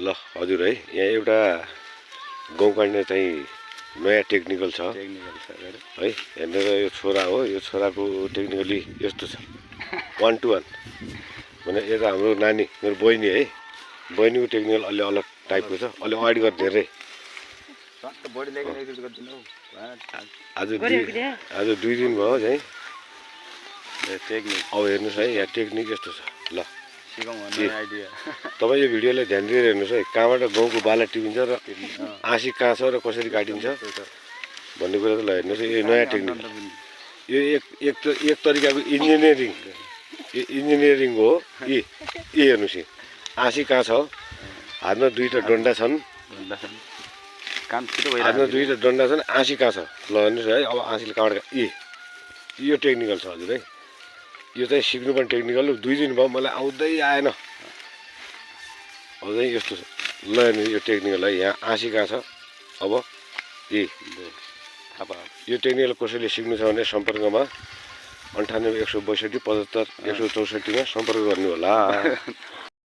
ल हजुर है यहाँ एउटा गहुँ काट्ने चाहिँ नयाँ टेक्निकल छ है हेर्नुहोस् यो छोरा हो यो छोराको टेक्निकली यस्तो छ 1 to 1 भने यता हाम्रो नानी मेरो बहिनी है बहिनीको टेक्निकल अलि अलग टाइपको छ अलि अगाडि गर्दा धेरै आज 2 दिन भयो चाहिँ टेक्निक अब हेर्नुहोस् है यहाँ टेक्निक यस्तो छ ल तपाईँ यो भिडियोलाई ध्यान दिएर हेर्नुहोस् है कहाँबाट गहुँको बाला टिपिन्छ र आँसी कहाँ छ र कसरी काटिन्छ भन्ने कुरा त ल हेर्नुहोस् है यो नयाँ टेक्निक यो एक तरिकाको इन्जिनियरिङ हो यी हेर्नुहोस् यी आँसी कहाँ छ हातमा 2टा डन्डा छन् हातमा 2टा डन्डा छन् आँसी कहाँ छ ल हेर्नुहोस् है अब आँसीले कहाँबाट यो टेक्निकल छ हजुर है यो चाहिँ सिक्नुपर्ने टेक्निकल 2 दिन भयो मलाई आउँदै आएन अझै यस्तो छ ल हेर्नु यो टेक्निकल है यहाँ आँसी कहाँ छ अब यो टेक्निकल कसैले सिक्नु छ भने सम्पर्कमा 98 162 75 164 मा सम्पर्क गर्नु होला।